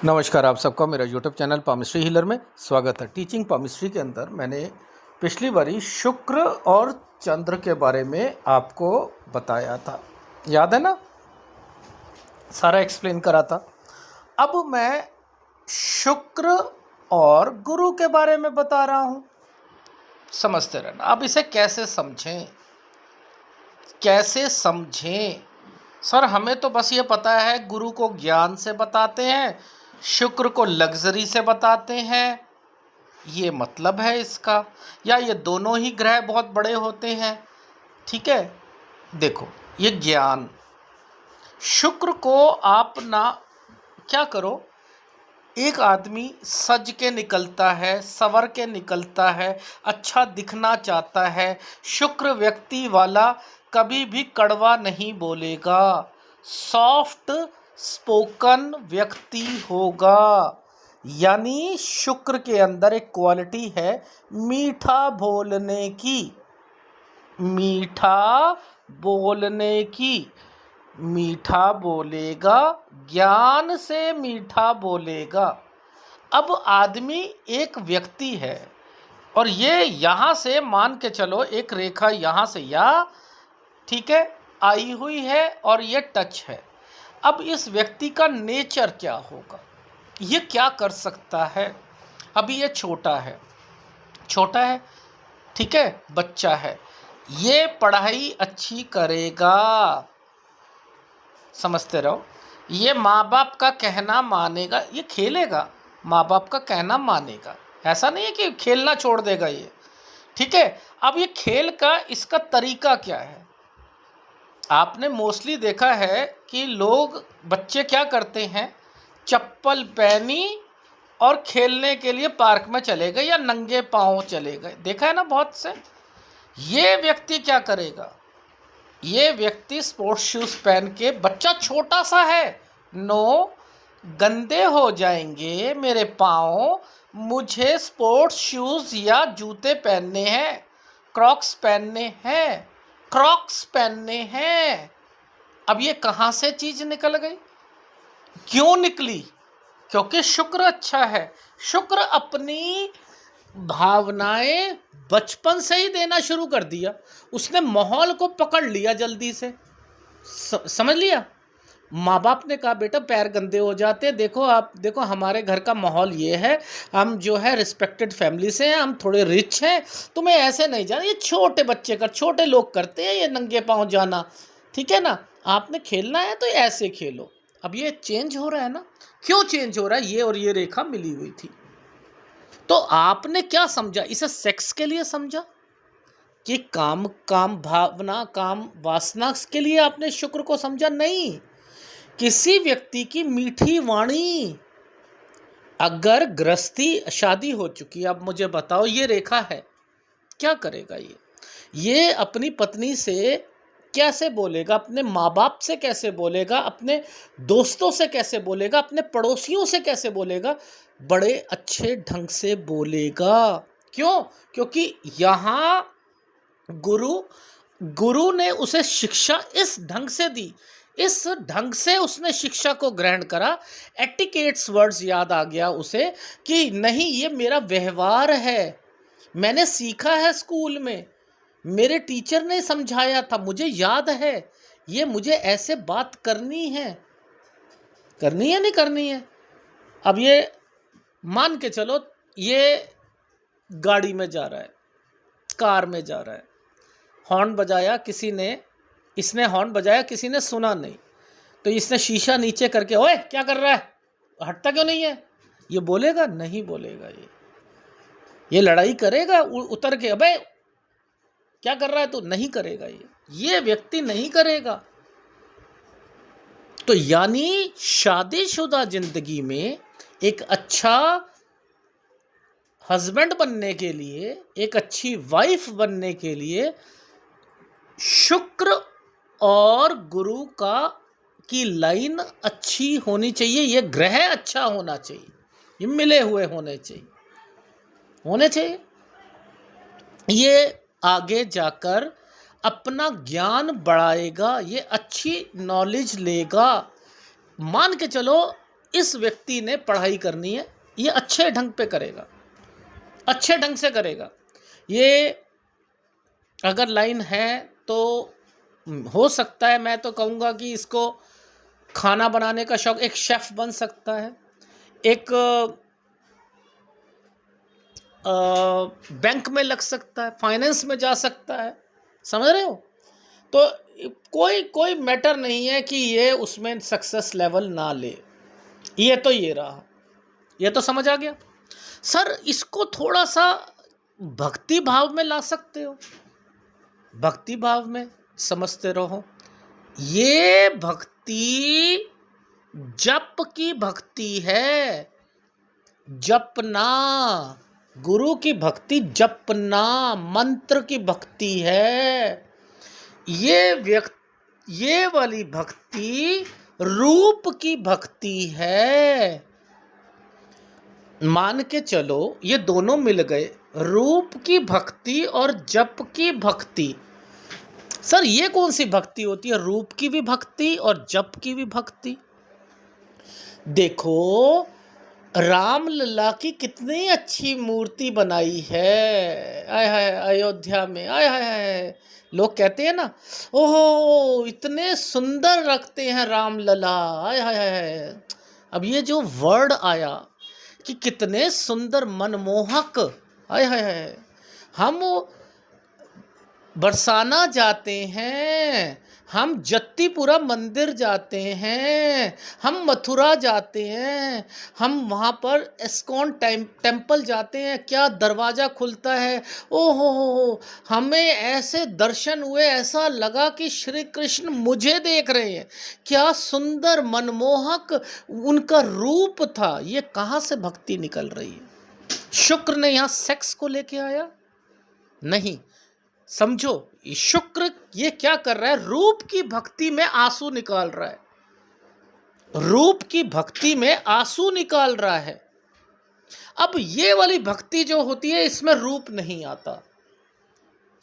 नमस्कार, आप सबका मेरा यूट्यूब चैनल पामिस्ट्री हीलर में स्वागत है। टीचिंग पामिस्ट्री के अंदर मैंने पिछली बारी शुक्र और चंद्र के बारे में आपको बताया था, याद है ना? सारा एक्सप्लेन करा था। अब मैं शुक्र और गुरु के बारे में बता रहा हूँ, समझते रहना। अब इसे कैसे समझें? सर, हमें तो बस ये पता है, गुरु को ज्ञान से बताते हैं, शुक्र को लग्जरी से बताते हैं, ये मतलब है इसका। या ये दोनों ही ग्रह बहुत बड़े होते हैं, ठीक है। देखो, ये ज्ञान, शुक्र को आप ना क्या करो, एक आदमी सज के निकलता है, संवर के निकलता है, अच्छा दिखना चाहता है, शुक्र व्यक्ति वाला कभी भी कड़वा नहीं बोलेगा, सॉफ्ट स्पोकन व्यक्ति होगा। यानी शुक्र के अंदर एक क्वालिटी है मीठा बोलने की, मीठा बोलेगा, ज्ञान से मीठा बोलेगा। अब आदमी एक व्यक्ति है और ये यहाँ से मान के चलो, एक रेखा यहाँ से ठीक है आई हुई है और ये टच है। अब इस व्यक्ति का नेचर क्या होगा, ये क्या कर सकता है? अभी ये छोटा है, ठीक है, बच्चा है, ये पढ़ाई अच्छी करेगा, समझते रहो। ये माँ बाप का कहना मानेगा, ये खेलेगा, माँ बाप का कहना मानेगा, ऐसा नहीं है कि खेलना छोड़ देगा ये, ठीक है। अब ये खेल का इसका तरीका क्या है? आपने मोस्टली देखा है कि बच्चे क्या करते हैं, चप्पल पहनी और खेलने के लिए पार्क में चले गए या नंगे पांव चले गए, देखा है ना बहुत से। ये व्यक्ति क्या करेगा, ये व्यक्ति स्पोर्ट्स शूज़ पहन के, बच्चा छोटा सा है, गंदे हो जाएंगे मेरे पाँव, मुझे स्पोर्ट्स शूज़ या जूते पहनने हैं, क्रॉक्स पहनने हैं। अब ये कहाँ से चीज़ निकल गई? क्यों निकली? क्योंकि शुक्र अच्छा है। शुक्र अपनी भावनाएं बचपन से ही देना शुरू कर दिया, उसने माहौल को पकड़ लिया जल्दी से, समझ लिया। माँ बाप ने कहा बेटा पैर गंदे हो जाते, देखो हमारे घर का माहौल ये है, हम जो है रिस्पेक्टेड फैमिली से हैं, हम थोड़े रिच हैं, तुम्हें ऐसे नहीं जाना, ये छोटे बच्चे छोटे लोग करते हैं ये नंगे पाँव जाना, ठीक है ना, आपने खेलना है तो ऐसे खेलो। अब ये चेंज हो रहा है ना, क्यों चेंज हो रहा है? ये और ये रेखा मिली हुई थी, तो आपने क्या समझा, इसे सेक्स के लिए समझा कि काम भावना, काम वासना के लिए आपने शुक्र को समझा? नहीं, किसी व्यक्ति की मीठी वाणी, अगर गृहस्थी शादी हो चुकी, अब मुझे बताओ ये रेखा है, क्या करेगा ये अपनी पत्नी से कैसे बोलेगा, अपने माँ बाप से कैसे बोलेगा, अपने दोस्तों से कैसे बोलेगा, अपने पड़ोसियों से कैसे बोलेगा? बड़े अच्छे ढंग से बोलेगा। क्यों? क्योंकि यहाँ गुरु ने उसे शिक्षा इस ढंग से दी, इस ढंग से उसने शिक्षा को ग्रहण करा, एटिकेट्स वर्ड्स याद आ गया उसे कि नहीं, ये मेरा व्यवहार है, मैंने सीखा है स्कूल में, मेरे टीचर ने समझाया था, मुझे याद है, ये मुझे ऐसे बात करनी है नहीं करनी है। अब ये मान के चलो, ये गाड़ी में जा रहा है, कार में जा रहा है, हॉर्न बजाया किसी ने, इसने हॉर्न बजाया, किसी ने सुना नहीं, तो इसने शीशा नीचे करके, ओए क्या कर रहा है, हटता क्यों नहीं है, ये बोलेगा? नहीं बोलेगा। ये लड़ाई करेगा उतर के, अबे क्या कर रहा है तू? नहीं करेगा ये व्यक्ति नहीं करेगा। तो यानी शादीशुदा जिंदगी में एक अच्छा हस्बैंड बनने के लिए, एक अच्छी वाइफ बनने के लिए शुक्र और गुरु की लाइन अच्छी होनी चाहिए, ये ग्रह अच्छा होना चाहिए, ये मिले हुए होने चाहिए। ये आगे जाकर अपना ज्ञान बढ़ाएगा, ये अच्छी नॉलेज लेगा। मान के चलो इस व्यक्ति ने पढ़ाई करनी है, ये अच्छे ढंग पे करेगा, अच्छे ढंग से करेगा। ये अगर लाइन है तो हो सकता है, मैं तो कहूँगा कि इसको खाना बनाने का शौक, एक शेफ बन सकता है, एक बैंक में लग सकता है, फाइनेंस में जा सकता है, समझ रहे हो। तो कोई मैटर नहीं है कि ये उसमें सक्सेस लेवल ना ले। ये तो ये रहा, ये तो समझ आ गया। सर इसको थोड़ा सा भक्ति भाव में ला सकते हो, भक्ति भाव में समझते रहो। ये भक्ति जप की भक्ति है, जपना, गुरु की भक्ति जपना, मंत्र की भक्ति है। ये वाली भक्ति रूप की भक्ति है। मान के चलो ये दोनों मिल गए, रूप की भक्ति और जप की भक्ति। सर ये कौन सी भक्ति होती है, रूप की भी भक्ति और जप की भी भक्ति? देखो राम लला की कितनी अच्छी मूर्ति बनाई है, आय हाय अयोध्या में, आय हाय। लोग कहते हैं ना, ओहो इतने सुंदर रखते हैं राम लला, आय हाय। अब ये जो वर्ड आया कि कितने सुंदर मनमोहक, आय हाय। हम बरसाना जाते हैं, हम जत्तीपुरा मंदिर जाते हैं, हम मथुरा जाते हैं, हम वहाँ पर इस्कॉन टेम्पल जाते हैं, क्या दरवाज़ा खुलता है, ओहो हमें ऐसे दर्शन हुए, ऐसा लगा कि श्री कृष्ण मुझे देख रहे हैं, क्या सुंदर मनमोहक उनका रूप था। ये कहाँ से भक्ति निकल रही है? शुक्र ने यहाँ सेक्स को लेके आया नहीं, समझो। शुक्र ये क्या कर रहा है, रूप की भक्ति में आंसू निकाल रहा है, रूप की भक्ति में आंसू निकाल रहा है। अब ये वाली भक्ति जो होती है इसमें रूप नहीं आता,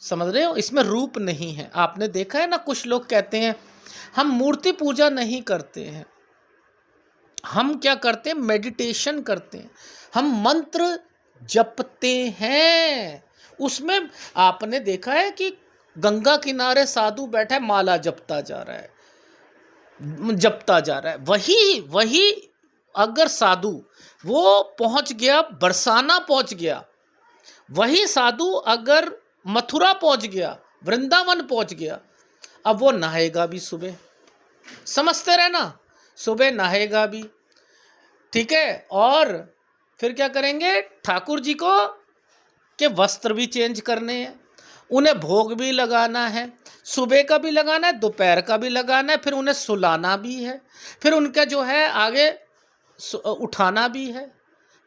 समझ रहे हो, इसमें रूप नहीं है। आपने देखा है ना, कुछ लोग कहते हैं हम मूर्ति पूजा नहीं करते हैं, हम क्या करते हैं, मेडिटेशन करते हैं, हम मंत्र जपते हैं। उसमें आपने देखा है कि गंगा किनारे साधु बैठा है, माला जपता जा रहा है, जपता जा रहा है। वही अगर साधु वो पहुंच गया, बरसाना पहुंच गया, वही साधु अगर मथुरा पहुंच गया, वृंदावन पहुंच गया, अब वो नहाएगा भी सुबह, समझते रहना, सुबह नहाएगा भी, ठीक है। और फिर क्या करेंगे, ठाकुर जी को के वस्त्र भी चेंज करने हैं, उन्हें भोग भी लगाना है, सुबह का भी लगाना है, दोपहर का भी लगाना है, फिर उन्हें सुलाना भी है, फिर उनका जो है आगे उठाना भी है,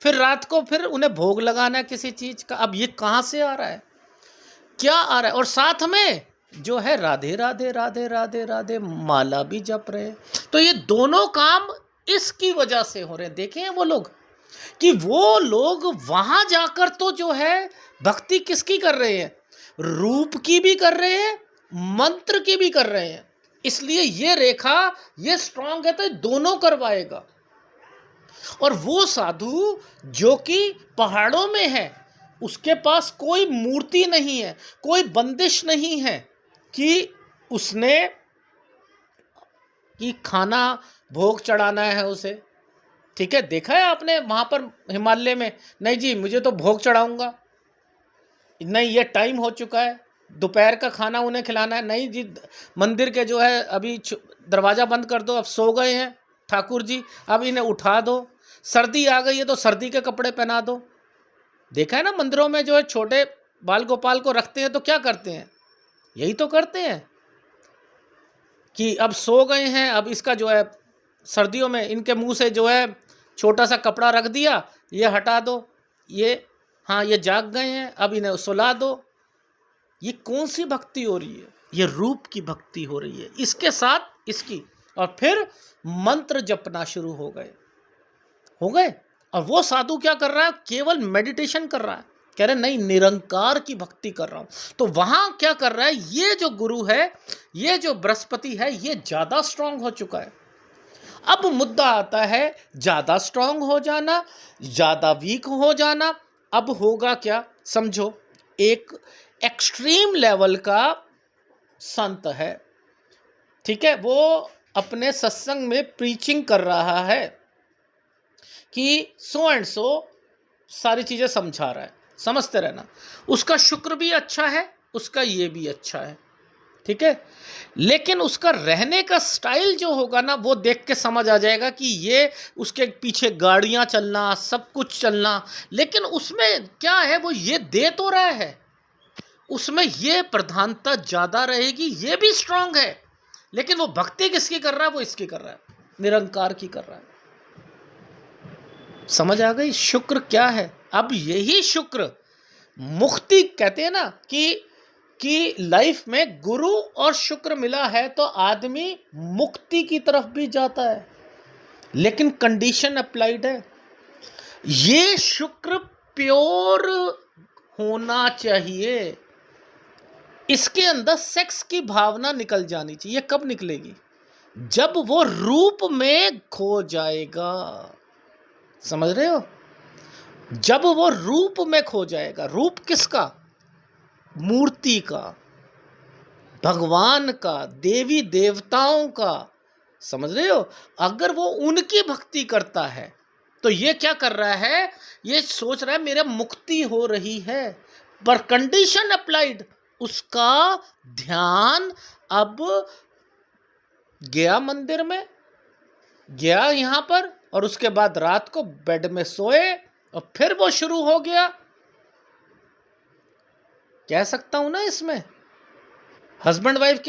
फिर रात को फिर उन्हें भोग लगाना है किसी चीज़ का। अब ये कहाँ से आ रहा है, क्या आ रहा है? और साथ में जो है राधे राधे राधे राधे राधे माला भी जप रहे। तो ये दोनों काम इसकी वजह से हो रहे हैं। देखें वो लोग कि वो लोग वहां जाकर तो जो है भक्ति किसकी कर रहे हैं, रूप की भी कर रहे हैं, मंत्र की भी कर रहे हैं। इसलिए ये रेखा ये स्ट्रांग है तो दोनों करवाएगा। और वो साधु जो कि पहाड़ों में है, उसके पास कोई मूर्ति नहीं है, कोई बंदिश नहीं है कि उसने कि खाना भोग चढ़ाना है उसे, ठीक है। देखा है आपने वहाँ पर हिमालय में, नहीं जी मुझे तो भोग चढ़ाऊंगा, नहीं ये टाइम हो चुका है, दोपहर का खाना उन्हें खिलाना है, नहीं जी मंदिर के जो है अभी दरवाज़ा बंद कर दो, अब सो गए हैं ठाकुर जी, अब इन्हें उठा दो, सर्दी आ गई है तो सर्दी के कपड़े पहना दो। देखा है ना मंदिरों में जो है छोटे बाल गोपाल को रखते हैं तो क्या करते हैं, यही तो करते हैं कि अब सो गए हैं, अब इसका जो है सर्दियों में इनके मुंह से जो है छोटा सा कपड़ा रख दिया, ये हटा दो, ये हाँ ये जाग गए हैं, अब इन्हें सुला दो। ये कौन सी भक्ति हो रही है, ये रूप की भक्ति हो रही है, इसके साथ इसकी। और फिर मंत्र जपना शुरू हो गए। और वो साधु क्या कर रहा है, केवल मेडिटेशन कर रहा है, कह रहे नहीं निरंकार की भक्ति कर रहा हूं। तो वहां क्या कर रहा है, ये जो गुरु है, ये जो बृहस्पति है, ये ज्यादा स्ट्रांग हो चुका है। अब मुद्दा आता है ज्यादा स्ट्रांग हो जाना, ज्यादा वीक हो जाना। अब होगा क्या, समझो, एक एक्सट्रीम लेवल का संत है, ठीक है, वो अपने सत्संग में प्रीचिंग कर रहा है कि सो एंड सो सारी चीजें समझा रहा है, समझते रहना। उसका शुक्र भी अच्छा है, उसका ये भी अच्छा है, ठीक है, लेकिन उसका रहने का स्टाइल जो होगा ना, वो देख के समझ आ जाएगा कि ये, उसके पीछे गाड़ियां चलना, सब कुछ चलना, लेकिन उसमें क्या है, वो ये दे तो रहा है, उसमें ये प्रधानता ज्यादा रहेगी, ये भी स्ट्रांग है, लेकिन वो भक्ति किसकी कर रहा है, वो इसकी कर रहा है, निरंकार की कर रहा है। समझ आ गई शुक्र क्या है। अब यही शुक्र मुक्ति कहते हैं ना, कि लाइफ में गुरु और शुक्र मिला है तो आदमी मुक्ति की तरफ भी जाता है, लेकिन कंडीशन अप्लाइड है। ये शुक्र प्योर होना चाहिए, इसके अंदर सेक्स की भावना निकल जानी चाहिए। कब निकलेगी, जब वो रूप में खो जाएगा, समझ रहे हो, जब वो रूप में खो जाएगा। रूप किसका, मूर्ति का, भगवान का, देवी देवताओं का, समझ रहे हो। अगर वो उनकी भक्ति करता है तो ये क्या कर रहा है, ये सोच रहा है मेरा मुक्ति हो रही है, पर कंडीशन अप्लाइड, उसका ध्यान अब गया मंदिर में, गया यहां पर, और उसके बाद रात को बेड में सोए और फिर वो शुरू हो गया। कह सकता हूं ना, इसमें हस्बैंड वाइफ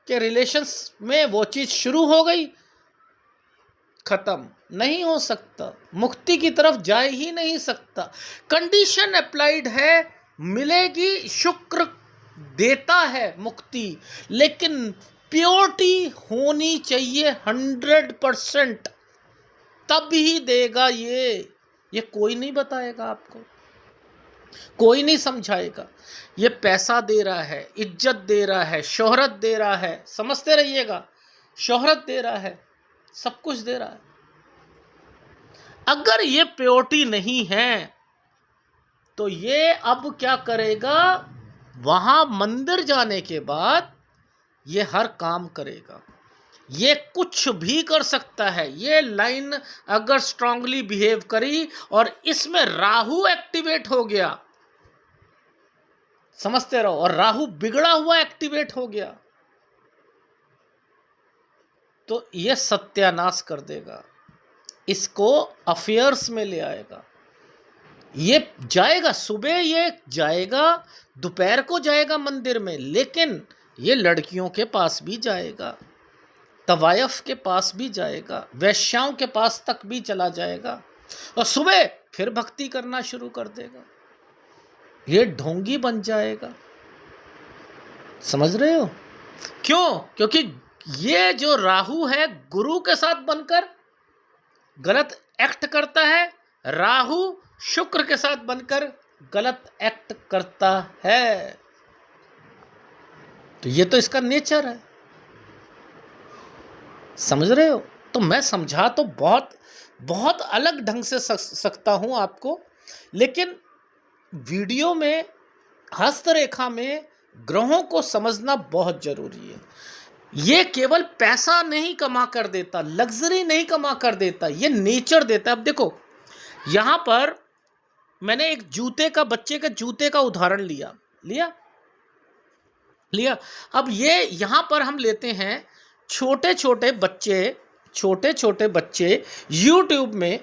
के रिलेशंस में वो चीज शुरू हो गई, खत्म नहीं हो सकता, मुक्ति की तरफ जा ही नहीं सकता। कंडीशन अप्लाइड है, मिलेगी, शुक्र देता है मुक्ति, लेकिन प्योरिटी होनी चाहिए 100%, तब ही देगा। ये कोई नहीं बताएगा आपको, कोई नहीं समझाएगा। ये पैसा दे रहा है, इज्जत दे रहा है, शोहरत दे रहा है, समझते रहिएगा, शोहरत दे रहा है, सब कुछ दे रहा है। अगर ये प्योरिटी नहीं है तो ये अब क्या करेगा, वहां मंदिर जाने के बाद ये हर काम करेगा, ये कुछ भी कर सकता है। ये लाइन अगर स्ट्रांगली बिहेव करी और इसमें राहु एक्टिवेट हो गया, समझते रहो, और राहु बिगड़ा हुआ एक्टिवेट हो गया, तो ये सत्यानाश कर देगा, इसको अफेयर्स में ले आएगा। ये जाएगा सुबह, ये जाएगा दोपहर को, जाएगा मंदिर में, लेकिन ये लड़कियों के पास भी जाएगा, तवायफ के पास भी जाएगा, वैश्याओं के पास तक भी चला जाएगा, और सुबह फिर भक्ति करना शुरू कर देगा। ये ढोंगी बन जाएगा, समझ रहे हो क्यों? क्योंकि ये जो राहु है गुरु के साथ बनकर गलत एक्ट करता है, राहु शुक्र के साथ बनकर गलत एक्ट करता है, तो ये तो इसका नेचर है, समझ रहे हो। तो मैं समझा तो बहुत बहुत अलग ढंग से सकता हूं आपको, लेकिन वीडियो में, हस्तरेखा में ग्रहों को समझना बहुत जरूरी है। ये केवल पैसा नहीं कमा कर देता, लग्जरी नहीं कमा कर देता, ये नेचर देता है। अब देखो, यहां पर मैंने एक जूते का, बच्चे के जूते का उदाहरण लिया। अब ये यहां पर हम लेते हैं छोटे छोटे बच्चे YouTube में,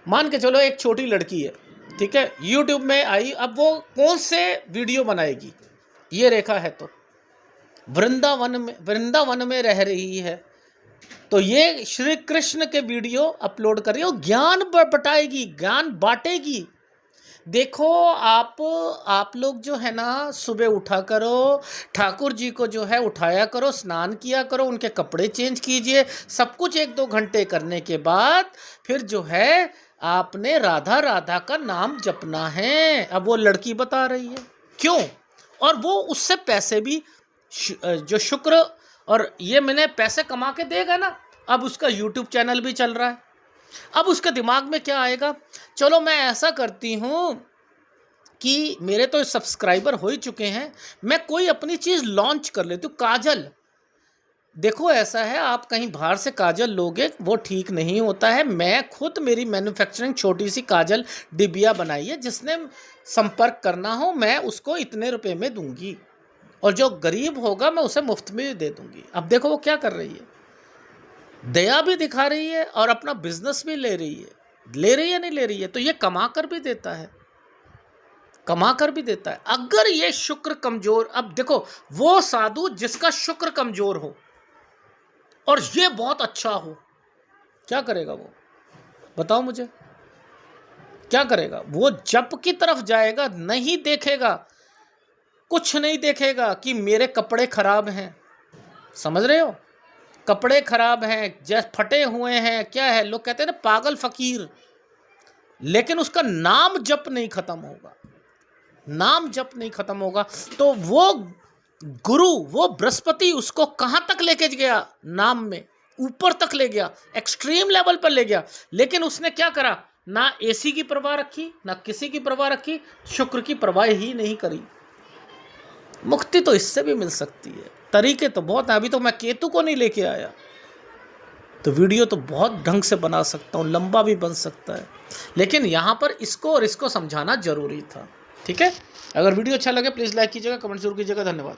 मान के चलो एक छोटी लड़की है, ठीक है, YouTube में आई, अब वो कौन से वीडियो बनाएगी, ये रेखा है तो वृंदावन में रह रही है, तो ये श्री कृष्ण के वीडियो अपलोड कर रही है, ज्ञान बटाएगी, ज्ञान बांटेगी। देखो आप लोग जो है ना, सुबह उठा करो, ठाकुर जी को जो है उठाया करो, स्नान किया करो, उनके कपड़े चेंज कीजिए, सब कुछ 1-2 घंटे करने के बाद फिर जो है आपने राधा राधा का नाम जपना है। अब वो लड़की बता रही है क्यों, और वो उससे पैसे भी, जो शुक्र और ये मैंने पैसे कमा के देगा ना, अब उसका यूट्यूब चैनल भी चल रहा है। अब उसके दिमाग में क्या आएगा, चलो मैं ऐसा करती हूँ कि मेरे तो सब्सक्राइबर हो ही चुके हैं, मैं कोई अपनी चीज़ लॉन्च कर लेती हूँ। काजल, देखो ऐसा है, आप कहीं बाहर से काजल लोगे वो ठीक नहीं होता है। मैं खुद मेरी मैन्युफैक्चरिंग छोटी सी काजल डिबिया बनाई है, जिसने संपर्क करना हो मैं उसको इतने रुपए में दूंगी, और जो गरीब होगा मैं उसे मुफ्त में दे दूंगी। अब देखो वो क्या कर रही है, दया भी दिखा रही है और अपना बिजनेस भी ले रही है। ले रही है नहीं ले रही है, तो ये कमा कर भी देता है, कमा कर भी देता है। अगर ये शुक्र कमजोर, अब देखो वो साधु जिसका शुक्र कमजोर हो और ये बहुत अच्छा हो, क्या करेगा वो, बताओ मुझे, क्या करेगा वो? जप की तरफ जाएगा, नहीं देखेगा, कुछ नहीं देखेगा कि मेरे कपड़े खराब हैं, समझ रहे हो, कपड़े खराब हैं, जैसे फटे हुए हैं, क्या है, लोग कहते हैं ना पागल फकीर, लेकिन उसका नाम जप नहीं खत्म होगा, नाम जप नहीं खत्म होगा। तो वो गुरु, वो बृहस्पति उसको कहां तक लेके गया, नाम में ऊपर तक ले गया, एक्सट्रीम लेवल पर ले गया। लेकिन उसने क्या करा, ना एसी की परवाह रखी, ना किसी की परवाह रखी, शुक्र की परवाह ही नहीं करी। मुक्ति तो इससे भी मिल सकती है, तरीके तो बहुत हैं। अभी तो मैं केतु को नहीं लेके आया, तो वीडियो तो बहुत ढंग से बना सकता हूँ, लंबा भी बन सकता है, लेकिन यहाँ पर इसको और इसको समझाना जरूरी था। ठीक है, अगर वीडियो अच्छा लगे प्लीज़ लाइक कीजिएगा, कमेंट जरूर कीजिएगा। धन्यवाद।